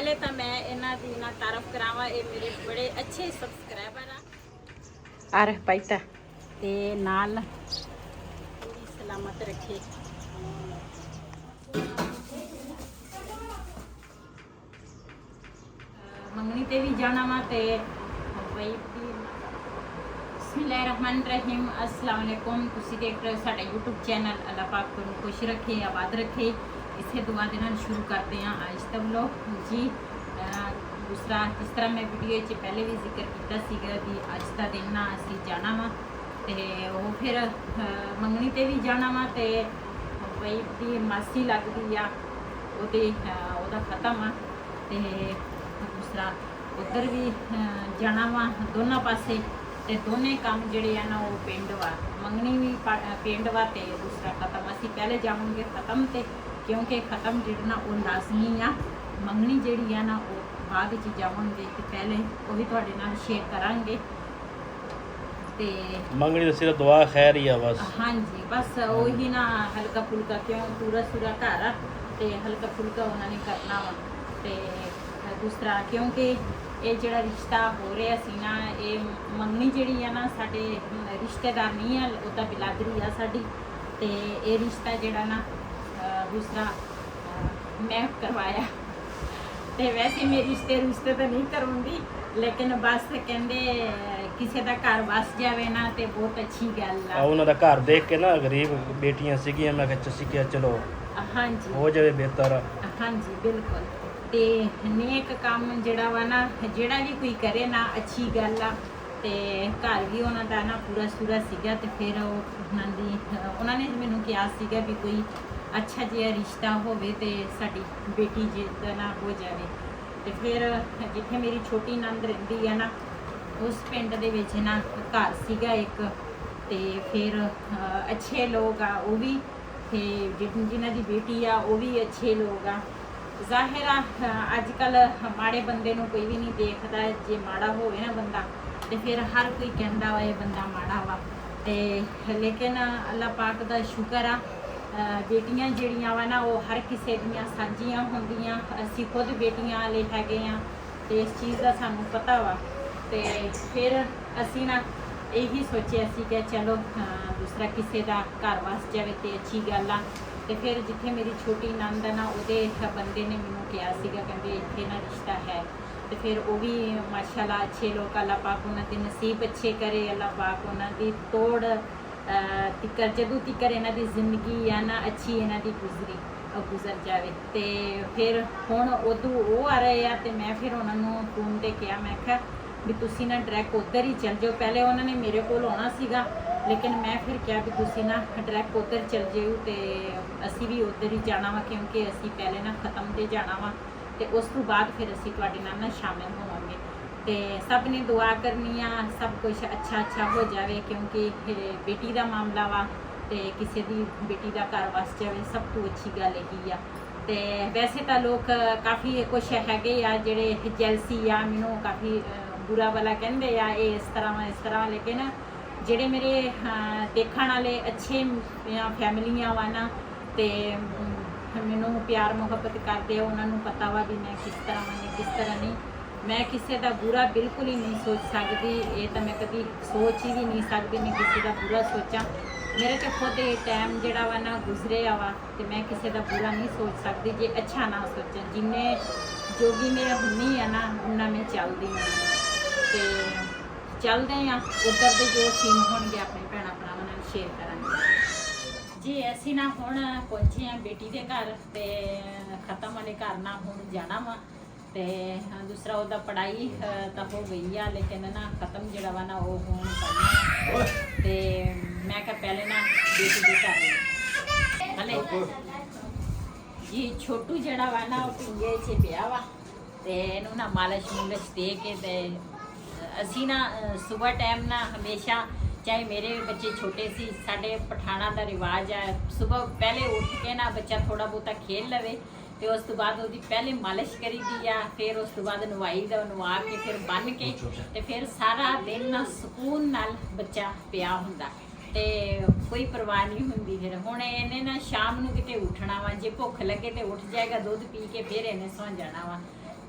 पहले तो मैं इन्हां दी ना तारीफ करावां, ये मेरे बड़े अच्छे सबसक्राइबर आ रह पाइता ते नाल पूरी सलामत रखे। मंगनी ते भी जाना वा ते भाई बिस्मिल्लाहिर्रहमानिर्रहीम अस्सलाम वालेकुम। तुसी देख रहे हो साडा यूट्यूब चैनल। अल्लाह पाक तुहानू खुश रखे, आबाद रखे। इसे दुआ दे नाल शुरू करते हैं आज दा व्लॉग जी। दूसरा जिस तरह मैं वीडियो च पहले भी जिक्र किया सीगा भी अज का दिन ना असी जाना वा ते वो फिर मंगनी ते भी जाना वा ते भाई दी मासी लगदी आ ओदा खत्म आ ते दूसरा उधर भी जाना वा दोनों पासे ते दोने काम जिहड़े आ ना वो पिंड वा। मंगनी भी पिंड वा ते दूसरा खत्म। असी पहले जावांगे खत्म ते क्योंकि खत्म जिहड़ा ना वो लाजमी आ। मंगनी जिहड़ी आ ना वो बाद च जावांगे ते पहले वो भी तुहाडे नाल शेयर करांगे ते मंगनी तो सिर्फ दुआ खैर ही है बस। हाँ जी बस वही ना हल्का फुल्का क्यों पूरा सूरा घर आ ते हल्का फुल्का उन्होंने करना वा ते दूसरा क्योंकि ये जिहड़ा रिश्ता हो रहा सी ना ये मंगनी जिहड़ी है ना साडे रिश्तेदार नहीं है, ओदा बिलादरी आ साडी ते ये रिश्ता जिहड़ा ना दूसरा मैं करवाया ते वैसे मैं रिश्ते तो नहीं करवाउंदी लेकिन बस कहंदे किसी का घर बस जाए ना तो बहुत अच्छी गल आ। उन्होंने घर देख के ना गरीब बेटियां सीगियां मैं क्या चलो हाँ जी हो जाए बेहतर। हाँ जी बिल्कुल ते नेक काम जिहड़ा वा ना जिहड़ा भी कोई करे ना अच्छी गल आ ते घर भी उन्हां दा ना पूरा सूरा सीगा ते फिर उन्होंने मैनूं कहा सीगा भी कोई अच्छा जिहा रिश्ता होवे ते साडी बेटी जिदा ना हो जाए ते फिर जिथे मेरी छोटी नंद रहिंदी है ना उस पिंड दे विच ना घर सीगा एक ते फिर अच्छे लोग आ वो भी ते जिन्हां दी बेटी आ वो भी अच्छे लोग आ। ज़ाहिर आ अजकल माड़े बंदे नूं कोई भी नहीं देखदा, जे माड़ा होवे ना बंदा ते फिर हर कोई कहंदा वा ये बंदा माड़ा वा ते लेकिन अल्लाह पाक दा शुक्र आ बेटियां जिहड़ियां वा ना वो हर किसी दियां सांझियां होंदियां। असी खुद बेटियां वाले हैगे आ ते इस चीज़ का सानू पता वा ते फिर असी ना यही सोचे असी कि चलो दूसरा किसी का घर वस जाए तो अच्छी गल आ ते फिर जिथे मेरी छोटी नंद है ना उहदे बंदे ने मैनूं कहा सीगा कहंदे इत्थे ना रिश्ता है तो फिर वो भी माशाल्लाह अच्छे लोग अल्लाह पाक उन्हां दे नसीब अच्छे करे। अल्लाह पाक उन्हां दी तोड़ तिकर जदों तिकर इन्हां दी जिंदगी है ना अच्छी इन्हां दी गुजर जाए तो फिर हुण उदों वो आ रहे आ ते मैं फिर उन्होंने फोन ते कहा मैं आख्या भी तुसी ना डायरैक्ट उधर ही चल जाओ। पहले उन्होंने मेरे कोल आना सीगा लेकिन मैं फिर क्या भी तुसी ना डायरैक्ट उधर चल जाओ तो असी भी उधर ही जाना वा क्योंकि असी पहले ना खत्म ते जाना वा ते उस तो बाद फिर असी तुहाडे नाल ना शामिल होवांगे ते सब ने दुआ करनी आ सब कुछ अच्छा हो जाए क्योंकि बेटी का मामला वा ते किसी दी बेटी का घर वस जाए सब तो अच्छी गल यही आ। ते वैसे तो लोग काफ़ी कुछ हैगे आ जिहड़े जैलसी आ मैनूं काफ़ी बुरा वाला कहंदे आ ये इस तरह लेकिन जिहड़े मेरे देखण वाले अच्छे फैमिलियां वा ना ते मैनूं प्यार मुहब्बत करदे उन्होंने पता वा भी मैं किस तरह नहीं। मैं किसी का बुरा बिल्कुल ही नहीं सोच सकती, ये तो मैं कभी सोच ही भी नहीं सकती मैं किसी का बुरा सोचा। मेरे तो खुद ये टाइम जोड़ा वा ना गुजरे वा तो मैं किसी का बुरा नहीं सोच सकती जे अच्छा ना सोचा। जिन्ने जोगी मेरा हुन्नी है ना उन्ना मैं चलती हूँ तो चलते हैं उधर के जो सीन होंगे अपने भैन भरावां नाल शेयर करांगे जी। असी ना हुण पहुंचे हैं बेटी के घर तो खत्म वाले घर ना हुण जाना वा ते दूसरा उदा पढ़ाई तो हो गई है लेकिन ना खत्म जिहड़ा वा ना वो हुण पढ़ना ते मैं क्या पहले ना बेटी के घर हले जी छोटू जिहड़ा वा ना वो पिंजे च पिया वा ते इहनूं ना मालिश मुलिश दे के ते असी ना सुबह टाइम ना हमेशा चाहे मेरे बच्चे छोटे सी साडे पठाणा का रिवाज है सुबह पहले उठ के ना बच्चा थोड़ा बहुता खेल लवे तो उस तो बाद उसकी पहले मालिश करी दी आ फिर उस तो बाद नवाई दा नवा के फिर बन के ते फिर सारा दिन ना सुकून नाल बच्चा पिया हुंदा ਤੇ ਕੋਈ ਪਰਵਾਹ ਨਹੀਂ ਹੁੰਦੀ। ਫਿਰ ਹੁਣ ਇਹਨੇ ਨਾ ਸ਼ਾਮ ਨੂੰ ਕਿਤੇ ਉੱਠਣਾ ਵਾ, ਜੇ ਭੁੱਖ ਲੱਗੇ ਤੇ ਉੱਠ ਜਾਏਗਾ, ਦੁੱਧ ਪੀ ਕੇ ਫਿਰ ਇਹਨੇ ਸੌਂ ਜਾਣਾ ਵਾ।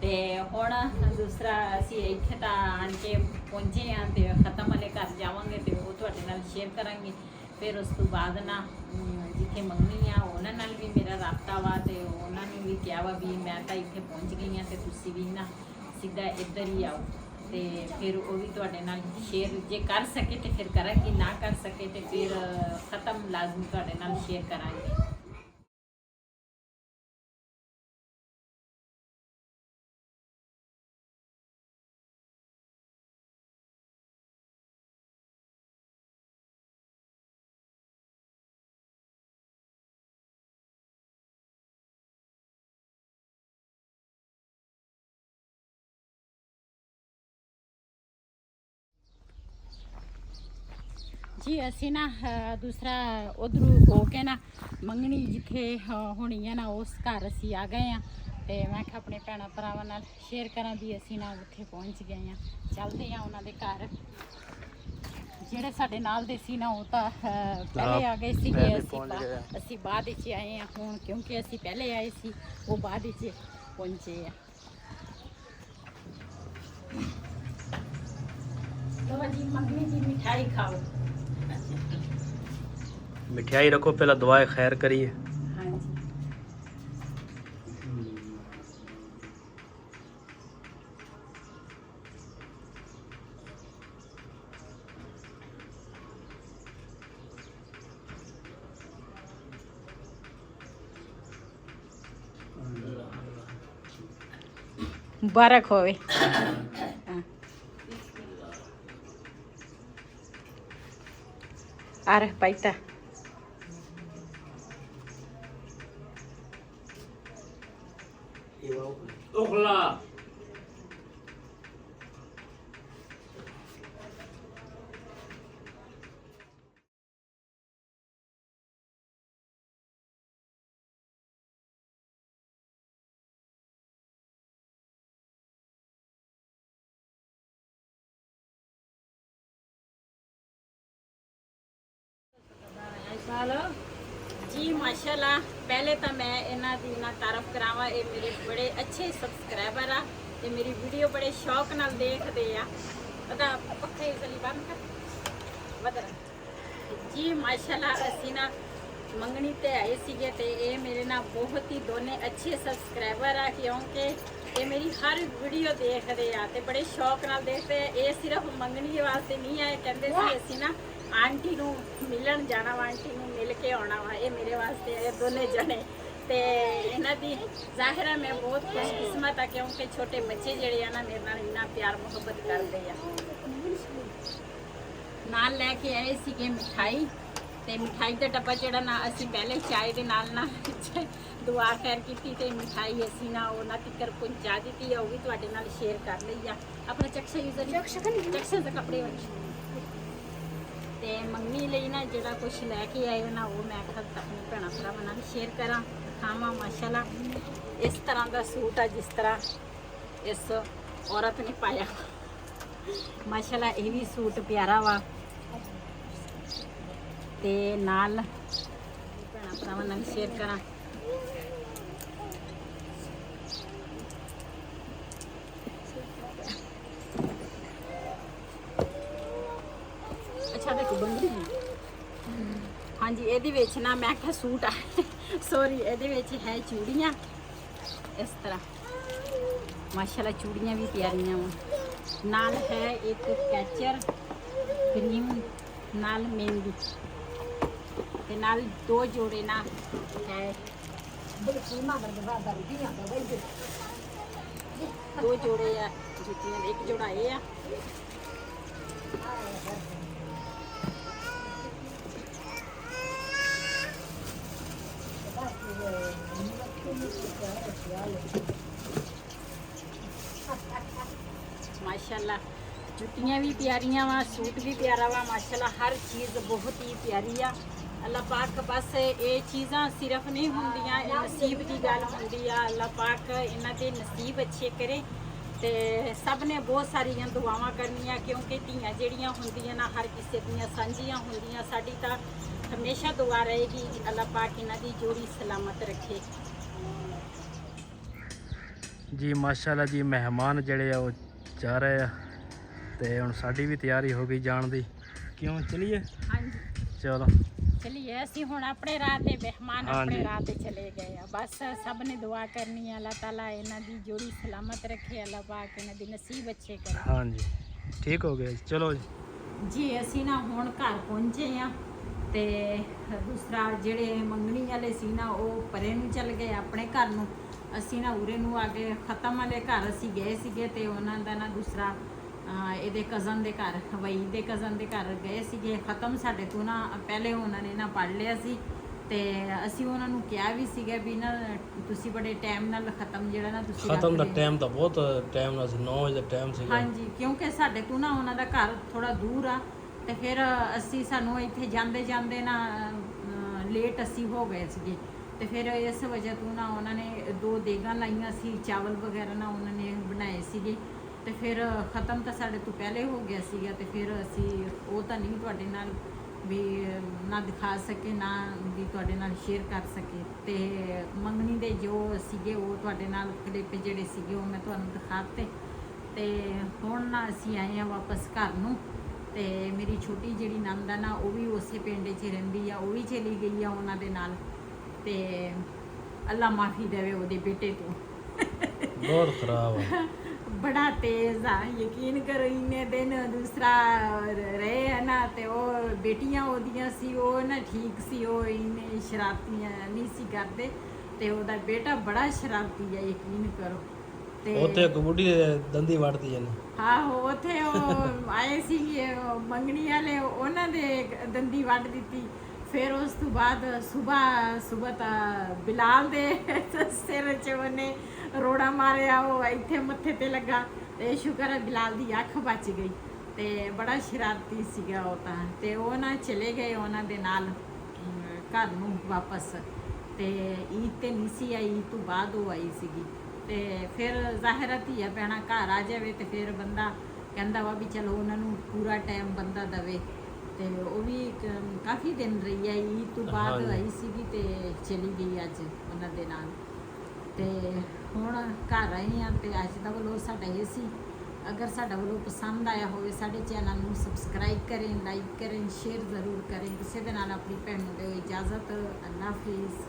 ਤੇ ਹੁਣ ਦੂਸਰਾ ਅਸੀਂ ਇੱਥੇ ਤਾਂ ਆਣ ਕੇ ਪਹੁੰਚੇ ਆ ਤੇ ਖਤਮ ਵਾਲੇ ਘਰ ਜਾਵਾਂਗੇ ਤੇ ਉਹ ਤੁਹਾਡੇ ਨਾਲ ਸ਼ੇਅਰ ਕਰਾਂਗੇ। ਫਿਰ ਉਸ ਤੋਂ ਬਾਅਦ ਨਾ ਜਿੱਥੇ ਮੰਮੀ ਆ ਉਹਨਾਂ ਨਾਲ ਵੀ ਮੇਰਾ ਰਾਬਤਾ ਵਾ ਤੇ ਉਹਨਾਂ ਨੂੰ ਵੀ ਕਿਹਾ ਵਾ ਵੀ ਮੈਂ ਤਾਂ ਇੱਥੇ ਪਹੁੰਚ ਗਈ ਆ ਤੇ ਤੁਸੀਂ ਵੀ ਨਾ ਸਿੱਧਾ ਇੱਧਰ ਹੀ ਆਓ। ਤੇ ਫਿਰ ਉਹ ਵੀ ਤੁਹਾਡੇ ਨਾਲ ਸ਼ੇਅਰ ਜੇ ਕਰ ਸਕੇ ਤੇ ਫਿਰ ਕਰਾਂਗੀ, ਨਾ ਕਰ ਸਕੇ ਤੇ ਫਿਰ ਖਤਮ ਲਾਜ਼ਮੀ ਤੁਹਾਡੇ ਨਾਲ ਸ਼ੇਅਰ ਕਰਾਂਗੇ। ਜੀ ਅਸੀਂ ਨਾ ਦੂਸਰਾ ਉਧਰੋਂ ਹੋ ਕੇ ਨਾ ਮੰਗਣੀ ਜਿੱਥੇ ਹੋਣੀ ਆ ਨਾ ਉਸ ਘਰ ਅਸੀਂ ਆ ਗਏ ਆ। ਤੇ ਮੈਂ ਕਿਹਾ ਆਪਣੇ ਭੈਣਾਂ ਭਰਾਵਾਂ ਨਾਲ ਸ਼ੇਅਰ ਕਰਾਂ ਵੀ ਅਸੀਂ ਨਾ ਉੱਥੇ ਪਹੁੰਚ ਗਏ ਆ। ਚੱਲਦੇ ਆ ਉਹਨਾਂ ਦੇ ਘਰ। ਜਿਹੜੇ ਸਾਡੇ ਨਾਲ ਦੇ ਸੀ ਨਾ ਉਹ ਤਾਂ ਪਹਿਲੇ ਆ ਗਏ ਸੀਗੇ, ਅਸੀਂ ਬਾਅਦ ਵਿੱਚ ਆਏ ਆ ਹੁਣ, ਕਿਉਂਕਿ ਅਸੀਂ ਪਹਿਲੇ ਆਏ ਸੀ ਉਹ ਬਾਅਦ ਵਿੱਚ ਪਹੁੰਚੇ ਆ। ਲੋ ਜੀ ਮੰਗਣੀ ਦੀ ਮਿਠਾਈ ਖਾਓ। मिठाई रखो, पहला दुआए खैर करिए। हाँ जी। मुबारक होवे। अरे पाइता Okhla. जी माशाल्लाह, पहले तो मैं इन्हां दी ना तारीफ करावां। ये मेरे बड़े अच्छे सबसक्राइबर आ ते मेरी वीडियो बड़े शौक नाल देखदे आ। पता पक्के गली बंद कर वदर जी माशाल्लाह। असी ना मंगनी ते आए सीगे ते ये मेरे ना बहुत ही दोने अच्छे सबसक्राइबर आ, क्योंकि ये मेरी हर वीडियो देखदे आ ते बड़े शौक नाल देखदे आ। ये सिर्फ मंगनी वास्ते नहीं आए, कहंदे सी असी ना आंटी नूं मिलन जाना वा, आंटी नूं मिल के आना वा। ये मेरे वास्ते आए दोने जने ते इन्हां दी जाहिर है मैं बहुत खुशकिस्मत आ, क्योंकि छोटे बच्चे जिहड़े आ ना मेरे नाल इन्ना प्यार मुहब्बत करदे आ। नाल लैके आए सीगे मिठाई ते मिठाई दा डब्बा जिहड़ा ना असीं पहले चाय दे नाल ना दुआ खैर कीती ते मिठाई असीं ना उन्हां तिकर पहुंचा दित्ती आ। वो भी तुहाडे नाल शेयर कर लई आ। अपना चक्शा यूजर चक्शा दे कपड़े ते मंगनी ਲਈ ना ਜਿਹੜਾ कुछ लैके आए ना वो मैं अपनी भैन भरावां नाल शेयर करा खावा। माशाल्लाह इस तरह का सूट आ जिस तरह इस औरत ने पाया। माशाल्लाह ये भी सूट प्यारा वा ते नाल भैन भरावां नाल शेयर करा। अच्छा देखो बंदी हाँ जी, ये ना मैं क्या सूट आ सॉरी ये है चूड़ियाँ इस तरह। माशाल्लाह चूड़ियाँ भी प्यारियाँ वा। नाल है एक कैचर क्रीम नाल मेहंदी ते नाल 2 जोड़े ना है 2 जोड़े आ जुतियां। एक जोड़ा ये आ माशाल्लाह। जुतियाँ भी प्यारियां वा, सूट भी प्यारा वा। माशाल्लाह हर चीज़ बहुत ही प्यारी आ। अल्लाह पाक बस ये चीज़ां सिर्फ नहीं होंदियां, नसीब की गल होंदी आ। अल्लाह पाक इन्हां दे नसीब अच्छे करे ਤੇ ਸਭ ਨੇ ਬਹੁਤ ਸਾਰੀਆਂ ਦੁਆਵਾਂ ਕਰਨੀਆਂ, ਕਿਉਂਕਿ ਧੀਆਂ ਜਿਹੜੀਆਂ ਹੁੰਦੀਆਂ ਨਾ ਹਰ ਕਿਸੇ ਦੀਆਂ ਸਾਂਝੀਆਂ ਹੁੰਦੀਆਂ। ਸਾਡੀ ਤਾਂ ਹਮੇਸ਼ਾ ਦੁਆ ਰਹੇਗੀ ਕਿ ਅੱਲਾਹ ਪਾਕ ਇਹਨਾਂ ਦੀ ਜੋੜੀ ਸਲਾਮਤ ਰੱਖੇ। ਜੀ ਮਾਸ਼ਾਅੱਲਾ ਜੀ, ਮਹਿਮਾਨ ਜਿਹੜੇ ਆ ਉਹ ਜਾ ਰਹੇ ਆ ਤੇ ਹੁਣ ਸਾਡੀ ਵੀ ਤਿਆਰੀ ਹੋ ਗਈ ਜਾਣ ਦੀ। ਕਿਉਂ ਚਲੀਏ? ਹਾਂਜੀ ਚਲੋ ਚਲੀਏ, ਅਸੀਂ ਹੁਣ ਆਪਣੇ ਰਾਹ ਤੇ, ਮਹਿਮਾਨ ਆਪਣੇ ਰਾਹ ਤੇ ਚਲੇ ਗਏ ਆ। ਬਸ ਸਭ ਨੇ ਦੁਆ ਕਰਨੀ ਹੈ ਅੱਲਾਹ ਤਾਲਾ ਇਹਨਾਂ ਦੀ ਜੋੜੀ ਸਲਾਮਤ ਰੱਖੇ, ਅੱਲਾਹ ਪਾਕ ਇਹਨਾਂ ਦੀ ਨਸੀਬ ਅੱਛੇ ਕਰੇ। ਹਾਂਜੀ ਠੀਕ ਹੋ ਗਿਆ, ਚਲੋ ਜੀ। ਜੀ ਅਸੀਂ ਨਾ ਹੁਣ ਘਰ ਪਹੁੰਚੇ ਆ ਤੇ ਦੂਸਰਾ ਜਿਹੜੇ ਮੰਗਣੀ ਵਾਲੇ ਸੀ ਨਾ ਉਹ ਪਰੇ ਨੂੰ ਚੱਲ ਗਏ ਆਪਣੇ ਘਰ ਨੂੰ। ਅਸੀਂ ਨਾ ਉਰੇ ਨੂੰ ਆ ਗਏ, ਖਤਮ ਵਾਲੇ ਘਰ ਅਸੀਂ ਗਏ ਸੀਗੇ ਤੇ ਉਹਨਾਂ ਦਾ ਨਾ ਦੂਸਰਾ ਇਹਦੇ ਕਜ਼ਨ ਦੇ ਘਰ, ਹਵਈ ਦੇ ਕਜ਼ਨ ਦੇ ਘਰ ਗਏ ਸੀਗੇ। ਖਤਮ ਸਾਡੇ ਤੋਂ ਨਾ ਪਹਿਲੇ ਉਹਨਾਂ ਨੇ ਨਾ ਪੜ ਲਿਆ ਸੀ ਤੇ ਅਸੀਂ ਉਹਨਾਂ ਨੂੰ ਕਿਹਾ ਵੀ ਸੀਗਾ ਵੀ ਨਾ ਤੁਸੀਂ ਬੜੇ ਟਾਈਮ ਨਾਲ ਖਤਮ ਜਿਹੜਾ ਨਾ ਤੁਸੀਂ ਖਤਮ ਦਾ ਰੱਖ ਲਿਓ। ਟਾਈਮ ਤਾਂ ਬਹੁਤ ਟਾਈਮ ਨਾਲ ਸੀ, 9 ਵਜੇ ਦਾ ਟਾਈਮ ਸੀਗਾ। ਹਾਂਜੀ, ਕਿਉਂਕਿ ਸਾਡੇ ਤੋਂ ਨਾ ਉਹਨਾਂ ਦਾ ਘਰ ਥੋੜਾ ਦੂਰ ਆ ਤੇ ਫਿਰ ਅਸੀਂ ਸਾਨੂੰ ਇੱਥੇ ਜਾਂਦੇ ਜਾਂਦੇ ਨਾ ਲੇਟ ਅਸੀਂ ਹੋ ਗਏ ਸੀਗੇ ਤੇ ਫਿਰ ਇਸ ਵਜ੍ਹਾ ਤੋਂ ਨਾ ਉਹਨਾਂ ਨੇ 2 ਦੇਗਾਂ ਲਾਈਆਂ ਸੀ, ਚਾਵਲ ਵਗੈਰਾ ਨਾ ਉਹਨਾਂ ਨੇ ਬਣਾਏ ਸੀਗੇ ਤੇ ਫਿਰ ਖਤਮ ਤਾਂ ਸਾਡੇ ਤੋਂ ਪਹਿਲੇ ਹੋ ਗਿਆ ਸੀਗਾ ਤੇ ਫਿਰ ਅਸੀਂ ਉਹ ਤਾਂ ਨਹੀਂ ਤੁਹਾਡੇ ਨਾਲ ਵੀ ਨਾ ਦਿਖਾ ਸਕੇ, ਨਾ ਵੀ ਤੁਹਾਡੇ ਨਾਲ ਸ਼ੇਅਰ ਕਰ ਸਕੇ। ਤੇ ਮੰਗਣੀ ਦੇ ਜੋ ਸੀਗੇ ਉਹ ਤੁਹਾਡੇ ਨਾਲ ਕਲਿੱਪ ਜਿਹੜੇ ਸੀਗੇ ਉਹ ਮੈਂ ਤੁਹਾਨੂੰ ਦਿਖਾਤੇ। ਤੇ ਹੁਣ ਨਾ ਅਸੀਂ ਆਏ ਆ ਵਾਪਸ ਘਰ ਨੂੰ ਤੇ ਮੇਰੀ ਛੋਟੀ ਜਿਹੜੀ ਨੰਦ ਆ ਨਾ ਉਹ ਵੀ ਉਸੇ ਪਿੰਡ 'ਚ ਰਹਿੰਦੀ ਆ, ਉਹ ਵੀ ਚਲੀ ਗਈ ਆ ਉਹਨਾਂ ਦੇ ਨਾਲ। ਤੇ ਅੱਲਾ ਮਾਫੀ ਦੇਵੇ ਉਹਦੇ ਬੇਟੇ ਤੋਂ, ਬਹੁਤ ਖਰਾਬ ਆ। ਬੜਾ ਤੇਜ਼ ਆ, ਯਕੀਨ ਕਰੋ ਇੰਨੇ ਦਿਨ ਦੂਸਰਾ ਰਹੇ ਹੈ ਨਾ ਤੇ ਉਹ ਬੇਟੀਆਂ ਉਹਦੀਆਂ ਸੀ ਉਹ ਨਾ ਠੀਕ ਸੀ, ਉਹ ਇੰਨੇ ਸ਼ਰਾਰਤੀਆਂ ਨਹੀਂ ਸੀ ਕਰਦੇ ਤੇ ਉਹਦਾ ਬੇਟਾ ਬੜਾ ਸ਼ਰਾਰਤੀ ਆ, ਯਕੀਨ ਕਰੋ। ਤੇ ਉੱਥੇ ਇੱਕ ਬੁੱਢੀ ਦੇ ਦੰਦੀ ਵੜਦੀ ਇਹਨੇ। ਆਹੋ ਉੱਥੇ ਉਹ ਆਏ ਸੀ ਮੰਗਣੀ ਵਾਲੇ, ਉਹਨਾਂ ਦੇ ਦੰਦੀ ਵੱਢ ਦਿੱਤੀ। ਫਿਰ ਉਸ ਤੋਂ ਬਾਅਦ ਸਵੇਰ ਤਾਂ ਬਿਲਾਲ ਦੇ ਸਿਰ 'ਚ ਉਹਨੇ ਰੋੜਾ ਮਾਰਿਆ, ਉਹ ਇੱਥੇ ਮੱਥੇ ਤੇ ਲੱਗਾ ਤੇ ਸ਼ੁਕਰ ਹੈ ਬਿਲਾਲ ਦੀ ਅੱਖ ਬਚ ਗਈ। ਤੇ ਬੜਾ ਸ਼ਰਾਰਤੀ ਸੀਗਾ ਉਹ ਤਾਂ। ਤੇ ਉਹ ਨਾ ਚਲੇ ਗਏ ਉਹਨਾਂ ਦੇ ਨਾਲ ਘਰ ਨੂੰ ਵਾਪਸ। ਤੇ ਈਦ ਤੇ ਨਹੀਂ ਸੀ ਆਈ, ਈਦ ਤੋਂ ਬਾਅਦ ਉਹ ਆਈ ਸੀਗੀ। ਤੇ ਫਿਰ ਜ਼ਾਹਿਰ ਧੀਆ ਭੈਣਾਂ ਘਰ ਆ ਜਾਵੇ ਤੇ ਫਿਰ ਬੰਦਾ ਕਹਿੰਦਾ ਵਾ ਵੀ ਚਲੋ ਉਹਨਾਂ ਨੂੰ ਪੂਰਾ ਟਾਈਮ ਬੰਦਾ ਦਵੇ। ਤੇ ਉਹ ਵੀ ਕਾਫੀ ਦਿਨ ਰਹੀ ਹੈ, ਈਦ ਤੋਂ ਬਾਅਦ ਆਈ ਸੀਗੀ ਤੇ ਚਲੀ ਗਈ ਅੱਜ ਉਹਨਾਂ ਦੇ ਨਾਲ। ਤੇ ਹੁਣ ਘਰ ਆਏ ਆ ਤੇ ਅੱਜ ਦਾ ਵਲੋਗ ਸਾਡਾ ਇਹ ਸੀ। ਅਗਰ ਸਾਡਾ ਵਲੋਗ ਪਸੰਦ ਆਇਆ ਹੋਵੇ ਸਾਡੇ ਚੈਨਲ ਨੂੰ ਸਬਸਕ੍ਰਾਈਬ ਕरें, ਲਾਈਕ ਕरें, ਸ਼ੇਅਰ ਜ਼ਰੂਰ ਕरें। ਕਿਸੇ ਦੇ ਨਾਲ ਆਪਣੀ ਭੈਣ ਨੂੰ ਦਿਓ ਇਜਾਜ਼ਤ। ਅੱਲਾ ਹਾਫਿਜ਼।